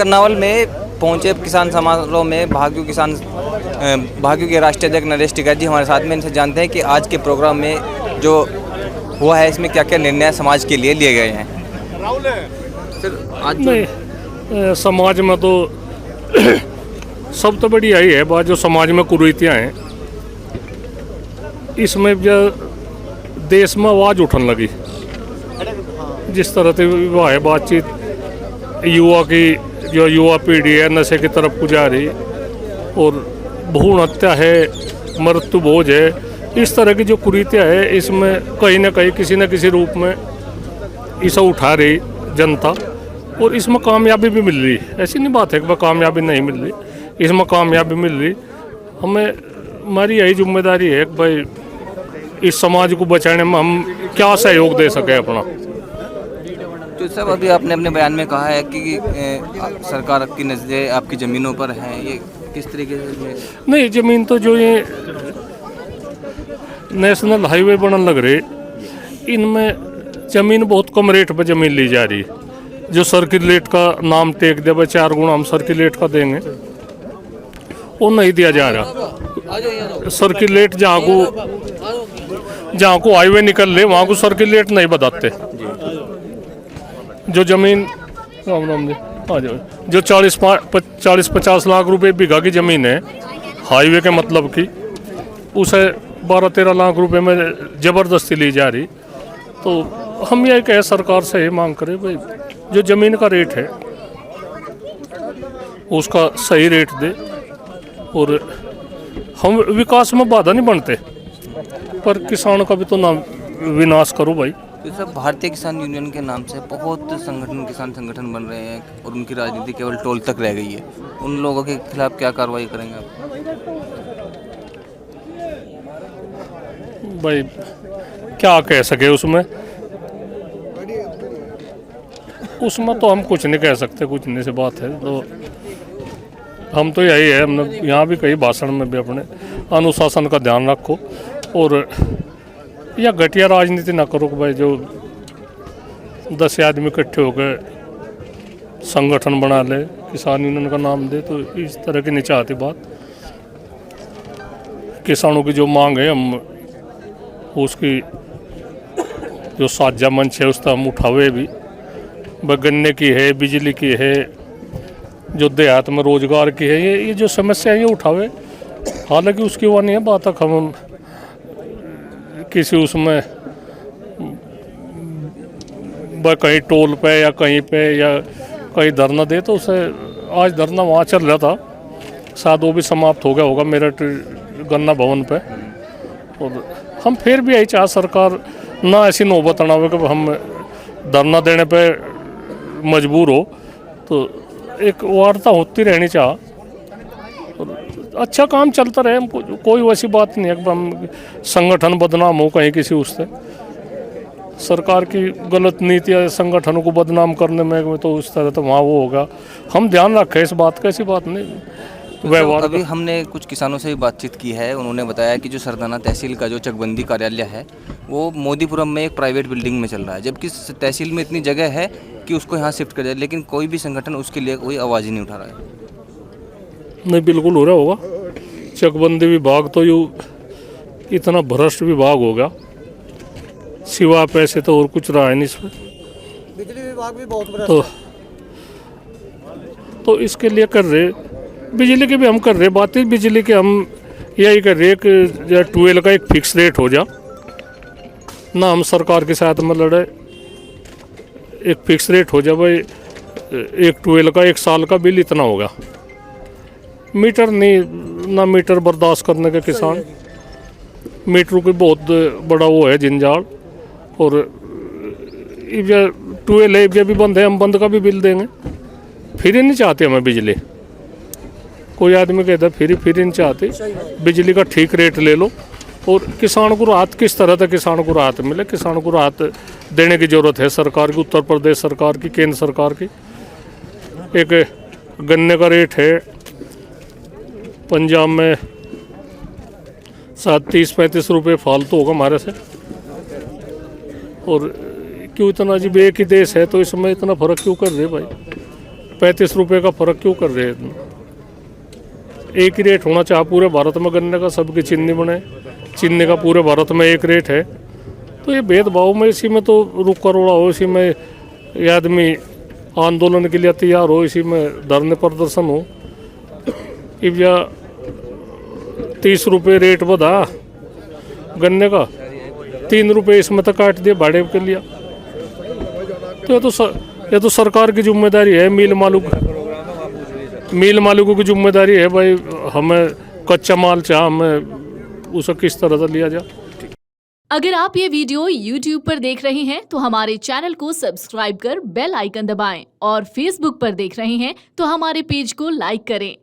कर्नावल में पहुंचे किसान समारोह में भाजपा के राष्ट्रीय अध्यक्ष नरेश टिकैत जी हमारे साथ में। इनसे जानते हैं कि आज के प्रोग्राम में जो हुआ है इसमें क्या क्या निर्णय समाज के लिए लिए गए हैं। सर आज नहीं, समाज में तो सब तो बड़ी यही है बात, जो समाज में कुरीतियाँ हैं इसमें जो देश में आवाज़ उठने लगी। जिस तरह से वह है बातचीत युवा की, जो युवा पीढ़ी है नशे की तरफ को जा रही और भ्रूण हत्या है, मृत्यु भोज है, इस तरह की जो कुरीतियाँ है इसमें कहीं ना कहीं किसी न किसी रूप में इसे उठा रही जनता और इसमें कामयाबी भी मिल रही। ऐसी नहीं बात है कि वह कामयाबी नहीं मिल रही, इसमें कामयाबी मिल रही। हमें हमारी यही जिम्मेदारी है कि भाई इस समाज को बचाने में हम क्या सहयोग दे सकें अपना। तो सब अभी आपने अपने बयान में कहा है कि सरकार की नज़रें आपकी ज़मीनों पर हैं, ये किस तरीके से? नहीं, ज़मीन तो जो ये नेशनल हाईवे बनने लग रहे इनमें ज़मीन बहुत कम रेट पर ज़मीन ली जा रही है। जो सर्किलेट का नाम टेक दे, 4 गुना हम सर्किलेट का देंगे, वो नहीं दिया जा रहा। सर्किलेट जहाँ को हाईवे निकल रहे वहाँ को सर्किलेट नहीं बताते। जो ज़मीन जो 40-50 लाख रुपए बीघा की ज़मीन है हाईवे के मतलब की, उसे 12-13 लाख रुपए में ज़बरदस्ती ली जा रही। तो हम यही कहे सरकार से ये मांग करें भाई जो ज़मीन का रेट है उसका सही रेट दे और हम विकास में बाधा नहीं बनते, पर किसानों का भी तो ना विनाश करो भाई। तो सब भारतीय किसान यूनियन के नाम से बहुत किसान संगठन बन रहे हैं और उनकी राजनीति केवल टोल तक रह गई है। उन लोगों के खिलाफ क्या कार्रवाई करेंगे आप? भाई क्या कह सके उसमें तो हम कुछ नहीं कह सकते, कुछ नहीं से बात है। तो हम तो यही है, हमने यहाँ भी कई भाषण में भी अपने अनुशासन का ध्यान रखो और या घटिया राजनीति ना करो कि भाई जो 10 आदमी इकट्ठे होकर संगठन बना ले, किसान यूनियन का नाम दे, तो इस तरह की नहीं चाहती बात। किसानों की जो मांग है हम उसकी जो साझा मंच है उसका हम उठावे भी। गन्ने की है, बिजली की है, जो देहात में रोजगार की है, ये जो समस्या है ये उठावे। हालांकि उसकी वो नहीं है बात तक हम किसी उसमें कहीं टोल पे या कहीं पे या कहीं धरना दे, तो उसे आज धरना वहाँ चल रहा था, शायद वो भी समाप्त हो गया होगा मेरठ गन्ना भवन पे। और हम फिर भी यही चाह सरकार ना ऐसी नौबत ना हो कि हम धरना देने पे मजबूर हो, तो एक वार्ता होती रहनी चाह, अच्छा काम चलता रहे। हमको कोई वैसी बात नहीं है कि हम संगठन बदनाम हो कहीं किसी उससे। सरकार की गलत नीतियाँ संगठनों को बदनाम करने में तो उस तरह तो वहाँ वो होगा, हम ध्यान रखें इस बात का, ऐसी बात नहीं। व्यवहार अभी हमने कुछ किसानों से भी बातचीत की है, उन्होंने बताया कि जो सरदाना तहसील का जो चकबंदी कार्यालय है वो मोदीपुरम में एक प्राइवेट बिल्डिंग में चल रहा है, जबकि तहसील में इतनी जगह है कि उसको यहाँ शिफ्ट कर जाए, लेकिन कोई भी संगठन उसके लिए कोई आवाज़ ही नहीं उठा रहा है। नहीं, बिल्कुल हो रहा होगा। चकबंदी विभाग तो यू इतना भ्रष्ट विभाग होगा, सिवा पैसे तो और कुछ रहा है नहीं इसमें। बिजली विभाग भी बहुत भ्रष्ट तो इसके लिए कर रहे, बिजली के भी हम कर रहे बातें। बिजली के हम यही कर रहे कि 12 का एक फिक्स रेट हो जा ना, हम सरकार के साथ में लड़े, एक फिक्स रेट हो जाए भाई, एक 12 का 1 साल का बिल इतना होगा। मीटर नहीं ना, मीटर बर्दाश्त करने के किसान, मीटरों की बहुत बड़ा वो है जंजाल। और 12 भी बंद है, हम बंद का भी बिल देंगे। फ्री नहीं चाहते हमें बिजली, कोई आदमी कहता फ्री नहीं चाहते, बिजली का ठीक रेट ले लो। और किसान को राहत किस तरह से किसान को राहत मिले, किसान को राहत देने की ज़रूरत है सरकार की, उत्तर प्रदेश सरकार की, केंद्र सरकार की। एक गन्ने का रेट है पंजाब में शायद 30-35 रुपये फालतू होगा हमारे से, और क्यों इतना जी, एक ही देश है तो इसमें इतना फ़र्क क्यों कर रहे भाई? 35 रुपये का फर्क क्यों कर रहे हैं? एक ही रेट होना चाहिए पूरे भारत में गन्ने का, सबकी चीनी बने, चीनी का पूरे भारत में एक रेट है। तो ये भेदभाव में इसी में तो रुका रोड़ा हो, इसी में ये आदमी आंदोलन के लिए तैयार हो, इसी में धरने प्रदर्शन हो। अब या 30 रुपये रेट बढ़ा गन्ने का, 3 रुपये इसमें तक काट दिए भाड़े के लिए। तो ये तो सरकार की जिम्मेदारी है, मिल मालिकों की जिम्मेदारी है भाई, हमें कच्चा माल चाहे हमें उसे किस तरह से लिया जाए। अगर आप ये वीडियो YouTube पर देख रहे हैं तो हमारे चैनल को सब्सक्राइब कर बेल आइकन दबाएं, और Facebook पर देख रहे हैं तो हमारे पेज को लाइक करें।